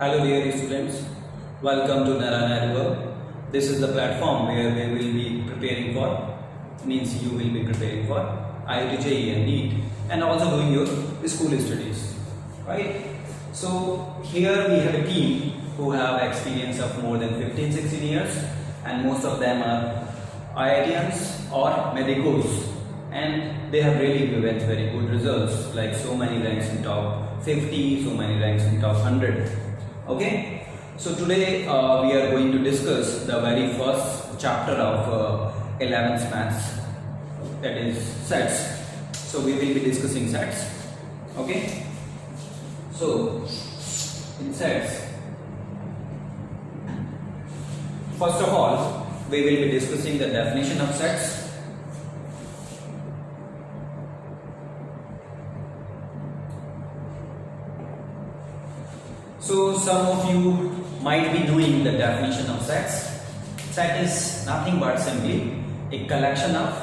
Hello dear students, welcome to Narana. This is the platform where we will be preparing for, you will be preparing for IIT JEE and NEET and also doing your school studies, right? So here we have a team who have experience of more than 15-16 years and most of them are IITians or medicos, and they have really given very good results, like so many ranks in top 50, so many ranks in top 100. Okay, so today we are going to discuss the very first chapter of 11th maths, that is sets. So we will be discussing sets. Okay, so in sets, first of all we will be discussing the definition of sets. So some of you might be knowing the definition of sets. Set is nothing but simply a collection of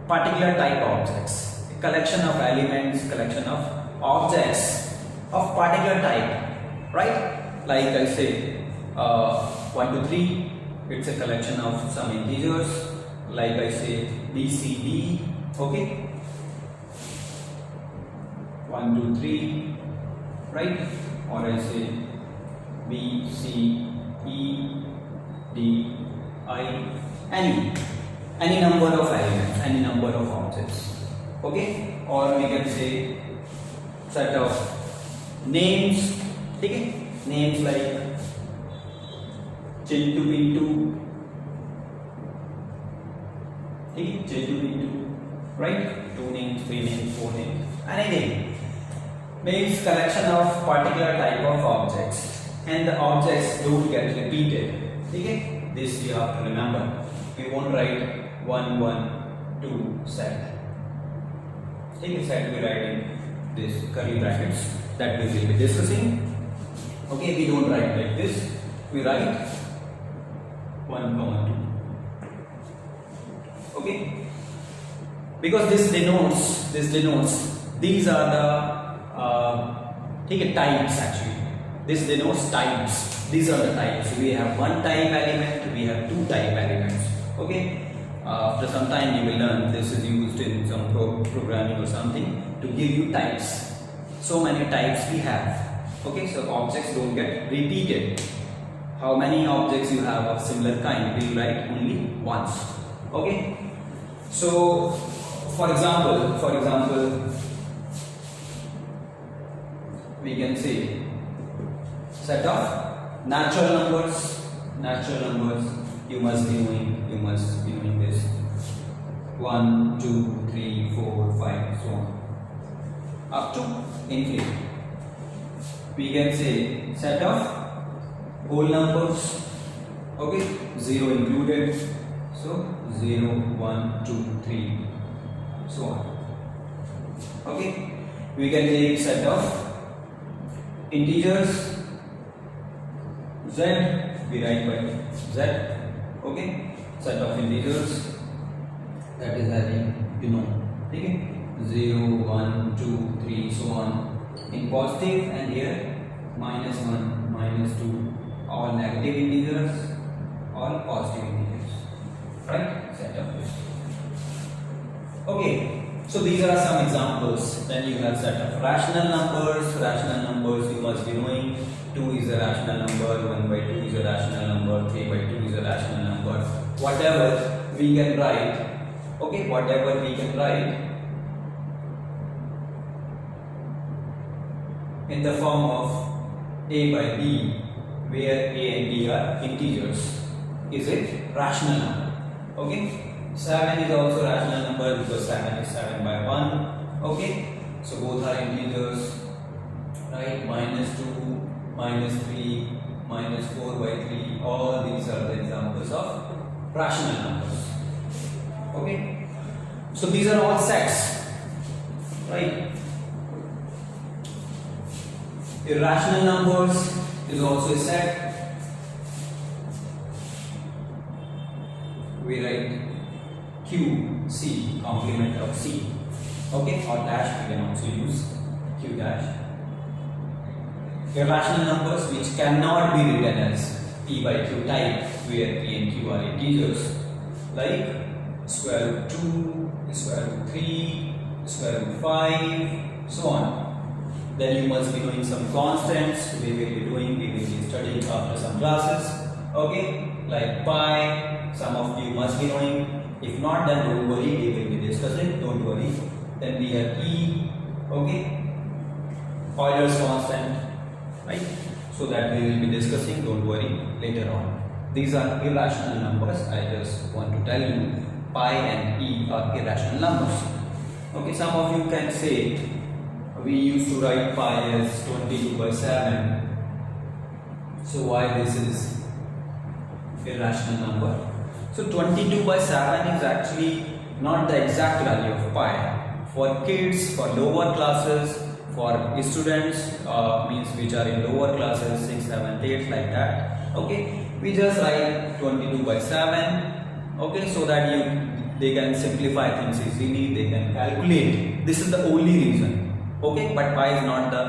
particular type objects, a collection of elements, collection of objects of particular type, right? Like I say 1 to 3, it's a collection of some integers, like I say B, C, D, okay? 1, 2, 3, right? Or I say B, C, E, D, I, any number of elements, any number of objects, okay? Or we can say set of names, okay? Names like Chintu, Pintu, okay? Chintu, Pintu, right? 2 names, 3 names, 4 names, anything. Means collection of particular type of objects, and the objects don't get repeated. Okay? This you have to remember. We won't write 1, 1, 2 set. Okay, set we write in this curly brackets that we will be discussing. Okay, we don't write like this. We write 1, 2. Okay? Because this denotes these are the types actually. This denotes types. These are the types. We have one type element, we have two type elements. Okay. After some time you will learn this is used in some programming or something to give you types. So many types we have. Okay. So objects don't get repeated. How many objects you have of similar kind? We will write only once. Okay. So for example. We can say set of natural numbers. You must be knowing this. 1, 2, 3, 4, 5, so on up to infinity. We can say set of whole numbers. Okay, 0 included. So 0, 1, 2, 3, so on. Okay, we can take set of integers. Z we write by Z. Okay, set of integers that is having okay, 0, 1, 2, 3, so on in positive, and here -1, -2, all negative integers, all positive integers, right? Set of this. Okay. So these are some examples. Then you have set of rational numbers. Rational numbers you must be knowing. 2 is a rational number, 1 by 2 is a rational number, 3 by 2 is a rational number. Whatever we can write, okay, whatever we can write in the form of A by B, where A and B are integers, is it rational number? Okay. 7 is also rational number because 7 is 7 by 1. Okay, so both are integers, right? -2, -3, -4 by 3. All these are the examples of rational numbers. Okay, so these are all sets, right? Irrational numbers is also a set. We write Q, C, complement of C. Okay, or dash we can also use Q dash. irrational numbers which cannot be written as p by q type, where p and q are integers, like square root 2, square root 3, square root 5, so on. Then you must be knowing some constants. We will be studying after some classes. Okay, like pi, some of you must be knowing. If not, then don't worry, we will be discussing. Don't worry. Then we have e. Okay, Euler's constant, right? So that we will be discussing. Don't worry, later on. These are irrational numbers. I just want to tell you, pi and e are irrational numbers. Okay, some of you can say, we used to write pi as 22 by 7. So why this is irrational number? So 22 by 7 is actually not the exact value of pi. For kids, for lower classes, for students, means which are in lower classes, 6, 7, 8, like that. Okay, we just write 22 by 7. Okay, so that they can simplify things easily, they can calculate. This is the only reason. Okay, but pi is not the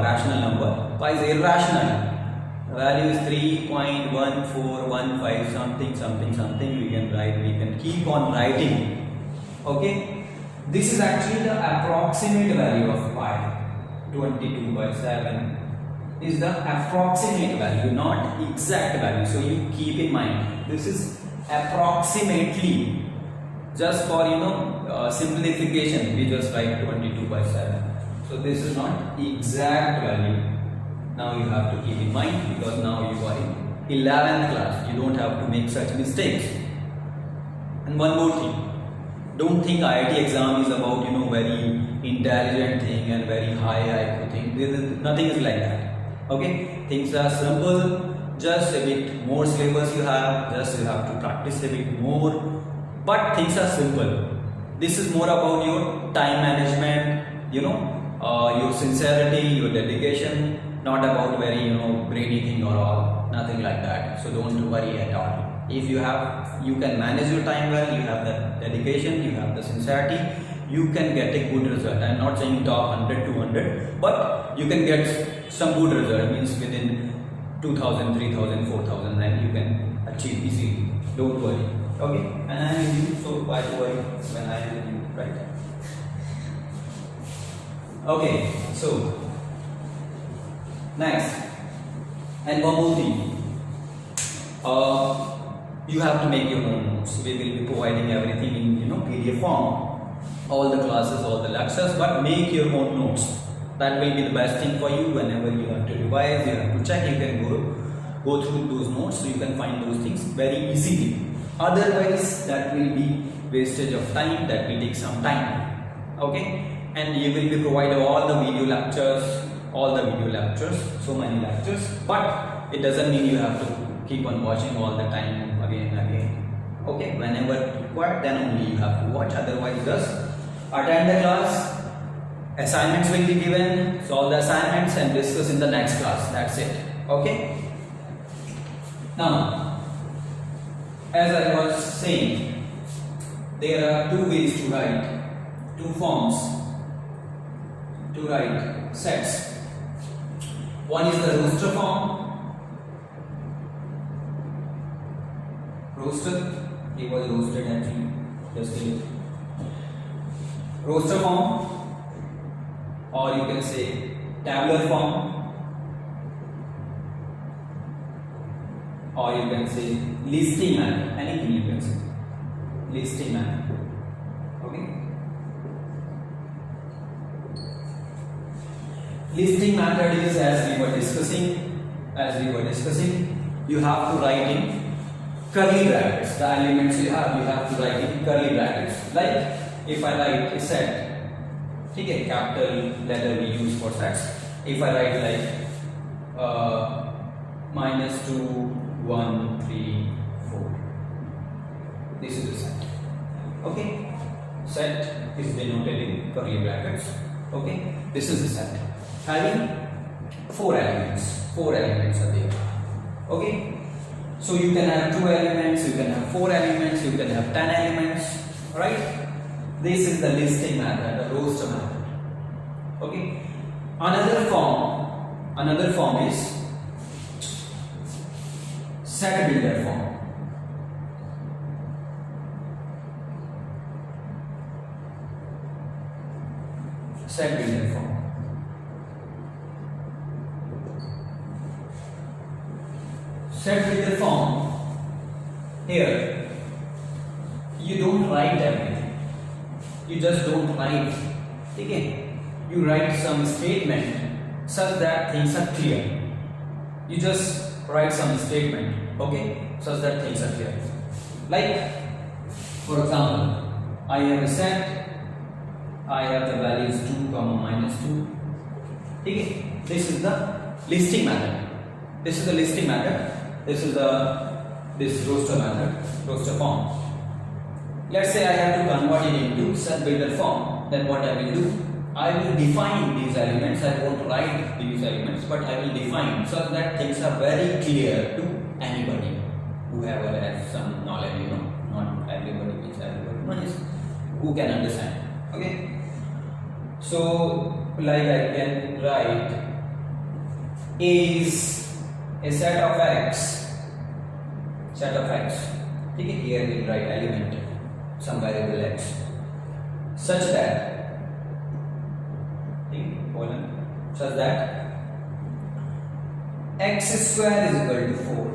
rational number. Pi is irrational. The value is 3.1415 something. We can write. We can keep on writing. Okay, this is actually the approximate value of pi. 22 by 7 is the approximate value, not exact value. So you keep in mind, this is approximately. Just for simplification, we just write 22 by 7. So this is not exact value. Now you have to keep in mind, because now you are in 11th class. You don't have to make such mistakes. And one more thing, don't think IIT exam is about very intelligent thing and very high IQ thing. Nothing is like that. Okay, things are simple. Just a bit more syllabus you have. Just you have to practice a bit more. But things are simple. This is more about your time management, your sincerity, your dedication, not about very, brainy thing or all, nothing like that. So don't worry at all. If you can manage your time well, you have the dedication, you have the sincerity, you can get a good result. I'm not saying top 100, 200, but you can get some good result, means within 2000, 3000, 4000, and you can achieve easily. Don't worry. Okay, and I am with you, so why worry when I am with you, right? Okay, so next, and one more thing, you have to make your own notes. We will be providing everything in PDF form, all the classes, all the lectures, but make your own notes. That will be the best thing for you. Whenever you have to revise, you have to check, you can go through those notes, so you can find those things very easily. Otherwise, that will be wastage of time, that will take some time. Okay, and you will be provided all the video lectures, so many lectures, but it doesn't mean you have to keep on watching all the time again and again. Okay, whenever required, then only you have to watch. Otherwise, just attend the class, assignments will be given, solve the assignments and discuss in the next class. That's it. Okay, now as I was saying, there are two ways to write, two forms to write sets. One is the roster form. Roster, he was roasted actually, just a roster form, or you can say tabular form, or you can say listing manner, anything you can say, listing manner. Okay, listing method is, as we were discussing, you have to write in curly brackets. The elements you have to write in curly brackets. Like if I write a set, okay, capital letter we use for sets. If I write like -2 1 3 4, this is the set. Okay, set is denoted in curly brackets. Okay, this is the set having 4 elements. 4 elements are there. Okay, so you can have 2 elements, you can have 4 elements, you can have 10 elements, right? This is the listing method, the roster method. Okay, another form Another form is set builder form. Set builder form. Set builder form, here you don't write everything, you just don't write, okay? You write some statement such that things are clear. You just write some statement, okay, such that things are clear. Like, for example, I have a set, I have the values 2, -2. Okay, this is the listing method. This is the listing method. This is this roster method, roster form. Let's say I have to convert it into set builder form. Then what I will do? I will define these elements. I won't write these elements, but I will define so that things are very clear to anybody who has some knowledge. Not everybody, which everybody knows, who can understand. Okay. So, like I can write A is a set of x. Okay, here we write element, some variable x, such that x square is equal to 4.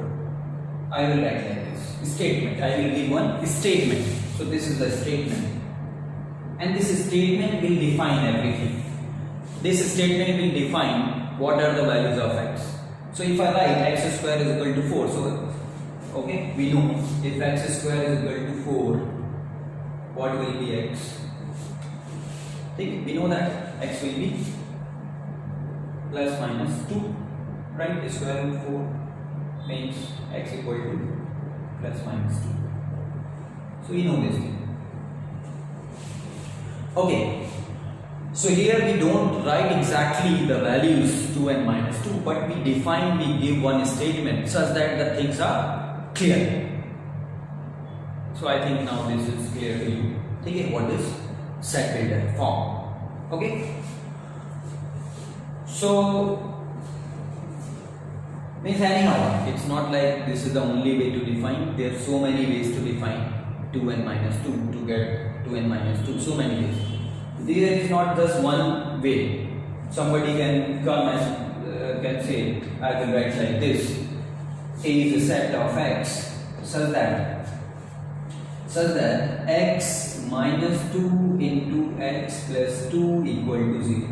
I will write like this statement. I will give one statement. So this is the statement, and this statement will define everything. This statement will define what are the values of x. So if I write x square is equal to 4, so okay, we know if x square is equal to 4, what will be x? We know that x will be plus minus 2, right? Square root 4 means x equal to plus minus 2. So we know this thing. Okay. So here we don't write exactly the values 2 and -2, but we give one statement such that the things are clear. So I think now this is clear to you. Okay, what is set builder form? Okay. So means anyhow, it's not like this is the only way to define. There are so many ways to define 2 and -2 to get 2 and -2. So many ways. There is not just one way. Somebody can come and can say, I will write like this: A is a set of x such that x minus 2 into x plus 2 equal to 0.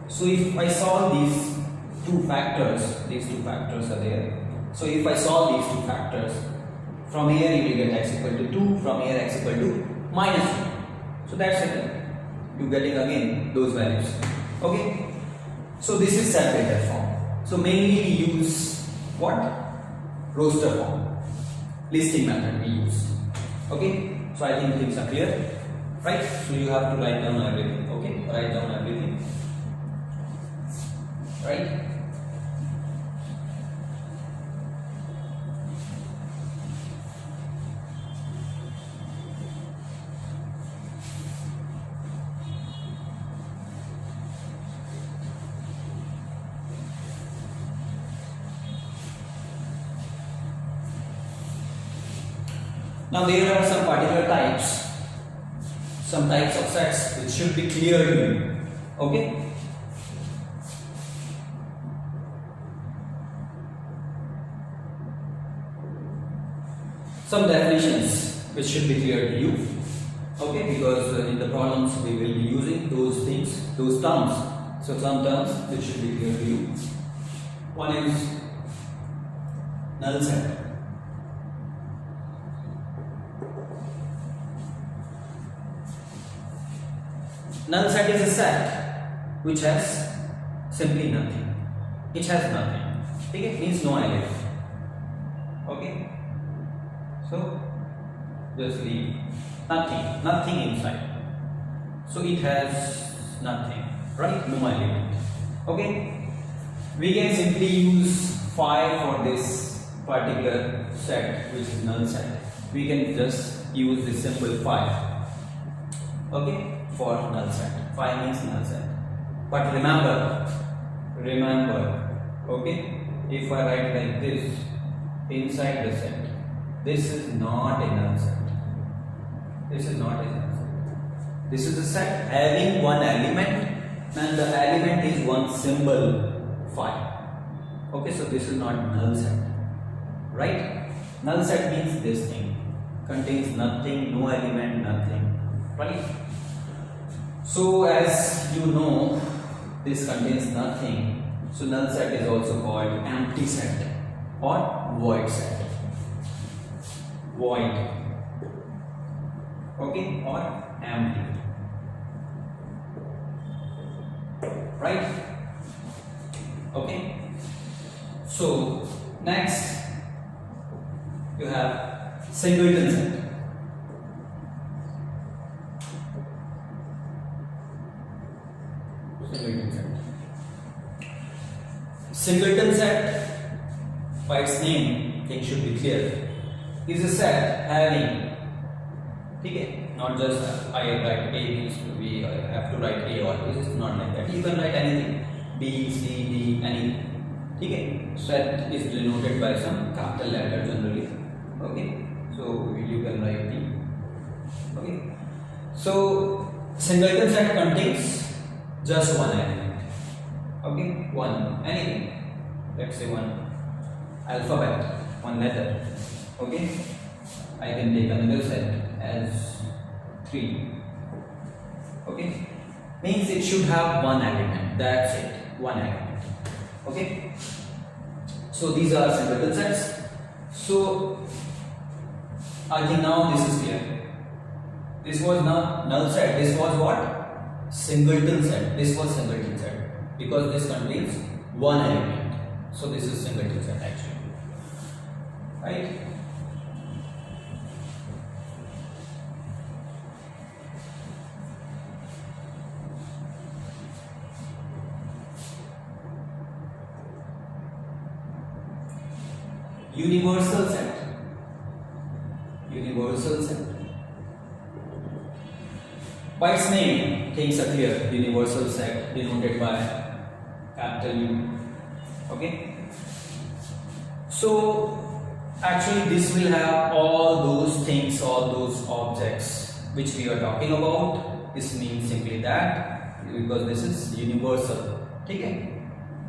So if I solve these two factors are there. So if I solve these two factors, from here you will get x equal to 2, from here x equal to -2. So that's it. You getting again those values. Okay. So this is set builder form. So mainly we use what? Roster form. Listing method we use. Okay. So I think things are clear, right? So you have to write down everything. Okay. Write down everything. Right. Now there are some particular types, some types of sets which should be clear to you. Okay. Some definitions which should be clear to you. Okay, because in the problems we will be using those things, those terms. So some terms which should be clear to you. One is null set. Null set is a set which has simply nothing. It has nothing. Okay, it means no element. Okay. So just leave nothing inside. So it has nothing, right? No element. Okay. We can simply use 5 for this particular set, which is null set. We can just use the symbol 5. Okay, for null set. 5 means null set. But remember, remember, okay, if I write like this inside the set, this is not a null set. This is not a null set. This is a set having one element and the element is one symbol phi. Okay, so this is not null set, right? Null set means this thing contains nothing, no element, nothing, right? So as you know, this contains nothing, so null set is also called empty set or void set. Void, okay, or empty, right? Okay, so next you have singleton set. Singleton set, by its name, it should be clear, is a set having, okay, not just I write A, we have to write A always, it's not like that. You can write anything, B, C, D, anything. Okay, set is denoted by some capital letter generally. Okay, so you can write D. Okay, so singleton set contains just one element. Okay, one, anything. Let's say one alphabet, one letter. Okay, I can take another set as 3. Okay, means it should have one element. That's it, one element. Okay, so these are singleton sets. So I think now this is clear. This was not null set. This was what? Singleton set. This was singleton set because this contains one element. So this is singleton set actually, right? Universal set. Universal set. By its name, things are clear. Universal set denoted by capital U. Okay. So actually, this will have all those things, all those objects which we are talking about. This means simply that because this is universal. Okay.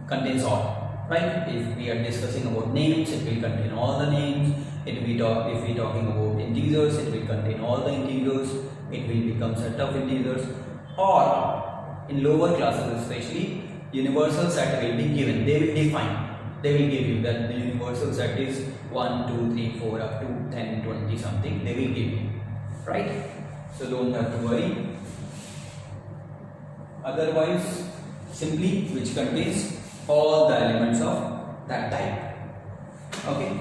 Contains all. Right? If we are discussing about names, it will contain all the names. If we talking about integers, it will contain all the integers. It will become set of integers. Or in lower classes especially, universal set will be given. They will define. They will give you that the universal set is 1, 2, 3, 4 up to 10, 20 something. They will give you. Right? So don't have to worry. Otherwise, simply which contains all the elements of that type. Okay.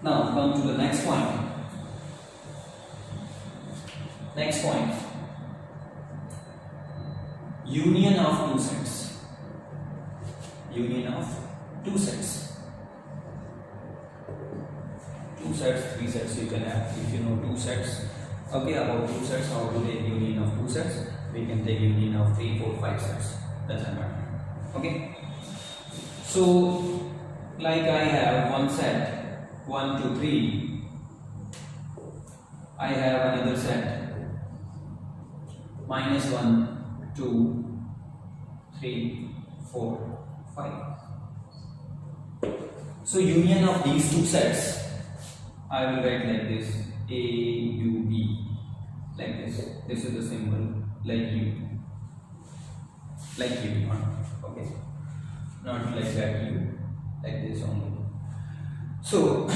Now come to the next point. Next point. Union of two sets. Union of two sets. Two sets, three sets you can have if you know two sets. Okay, about two sets, how to take union of two sets? We can take union of 3, 4, 5 sets. Doesn't matter. Okay. So, like I have one set 1, 2, 3. I have another set -1, 2, 3, 4, 5. So union of these two sets, I will write like this: A, U, B, like this. This is the symbol. Like U, okay, not like that U, like this only. So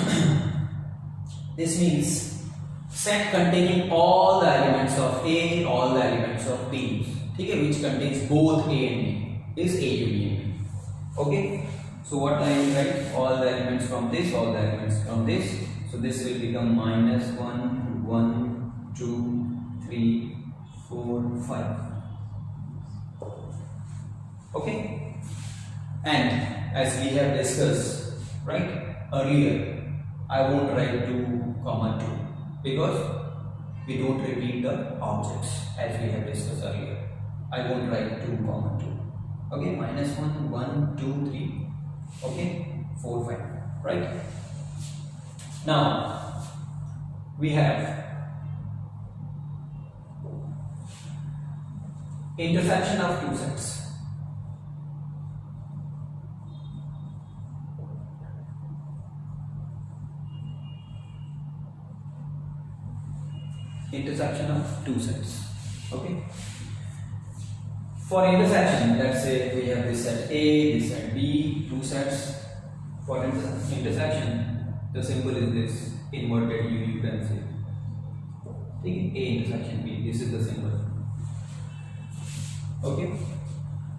this means set containing all the elements of A, all the elements of B, okay, which contains both A and B is A union. Okay, so what I will write? All the elements from this, all the elements from this. So this will become -1, 1, 2, 3, 4, 5. Okay, and as we have discussed right earlier, I won't write 2, 2 because we don't repeat the objects as we have discussed earlier. I won't write 2 comma 2. Okay, minus 1, 1, 2, 3. Okay, 4, 5. Right? Now we have intersection of two sets. Intersection of two sets. Okay. For intersection, let's say we have this set A, this set B, two sets. For intersection, the symbol is this inverted U, you can say. Take A intersection B, this is the symbol. Okay.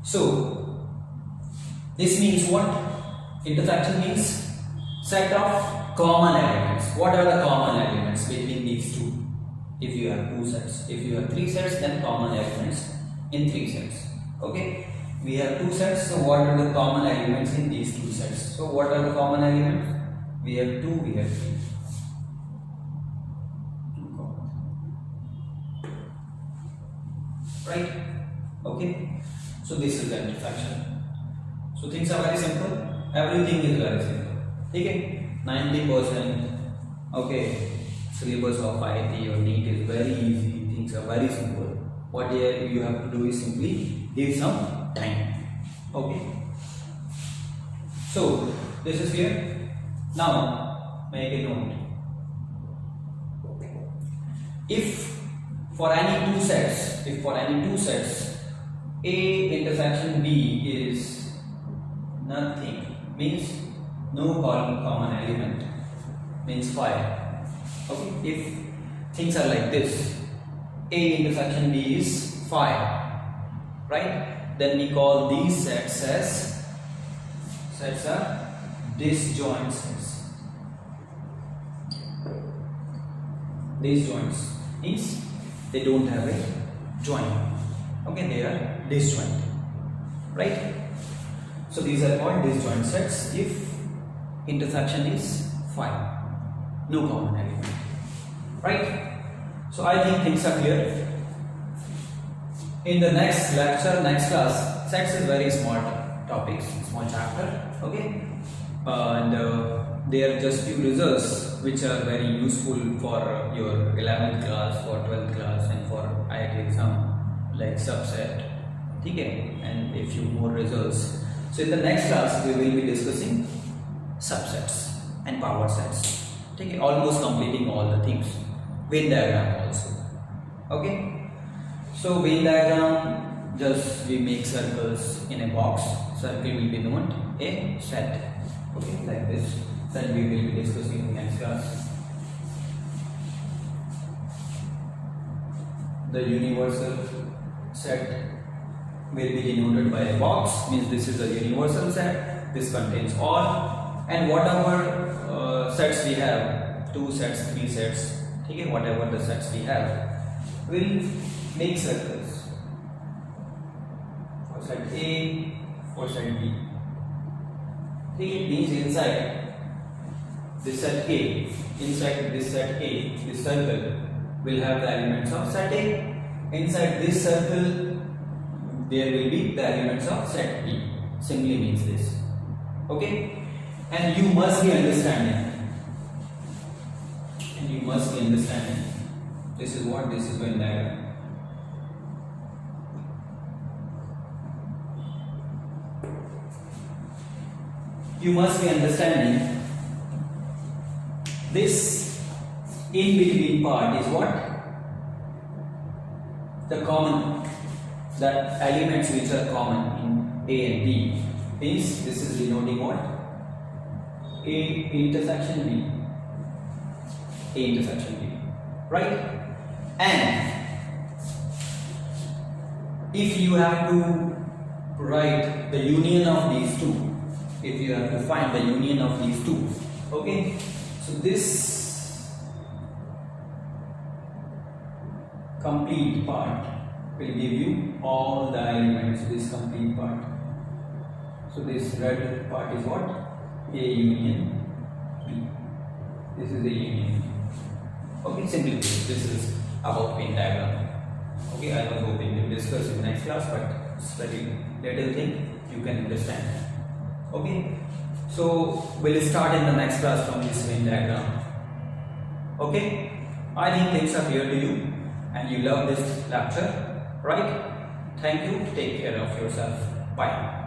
So this means what? Intersection means set of common elements. What are the common elements between these two? If you have two sets, if you have three sets, then common elements in three sets. Okay, we have two sets, so what are the common elements in these two sets? So what are the common elements? We have 2, we have 3. Right? Okay, so this is the intersection. So things are very simple. Everything is very simple. Okay, 90%. Okay, syllabus of IIT or NEET is very easy. Things are very simple. What you have to do is simply give some time. Okay. So this is here. Now make a note. If for any two sets, A intersection B is nothing, means no common element, means 5. Okay, if things are like this, A intersection B is 5, right? Then we call these sets as disjoint sets. Disjoints means they don't have a joint. Okay, they are disjoint, right? So these are called disjoint sets if intersection is 5, no common element, right? So I think things are clear. In the next lecture, next class, sets is very small topics, small chapter, okay? And there are just few results which are very useful for your 11th class, for 12th class, and for IIT exam, like subset, okay? And a few more results. So in the next class, we will be discussing subsets and power sets, okay? Almost completing all the things. Venn diagram also. Okay, so Venn diagram, just we make circles in a box. Circle will be known a set. Okay, like this. Then we will be discussing in next class. The universal set will be denoted by a box, means this is a universal set. This contains all, and whatever sets we have, 2 sets, 3 sets. Okay, whatever the sets we have, will make circles for set A, for set B. Okay, it means inside this set A, inside this set A, this circle will have the elements of set A. Inside this circle, there will be the elements of set B. Simply means this. Okay, and you must be understanding. This is what this is Venn diagram. You must be understanding this in between part is what? The common, the elements which are common in A and B. Means this is denoting what? A intersection B. A intersection B, right? And if you have to write the union of these two, if you have to find the union of these two, okay, so this complete part will give you all the elements, this complete part. So this red part is what? A union B. This is a union. Okay, simply this is about Venn diagram. Okay, I was hoping to discuss in next class, but it's very little thing you can understand. Okay, so we'll start in the next class from this Venn diagram. Okay, I think things are clear to you and you love this lecture, right? Thank you. Take care of yourself. Bye.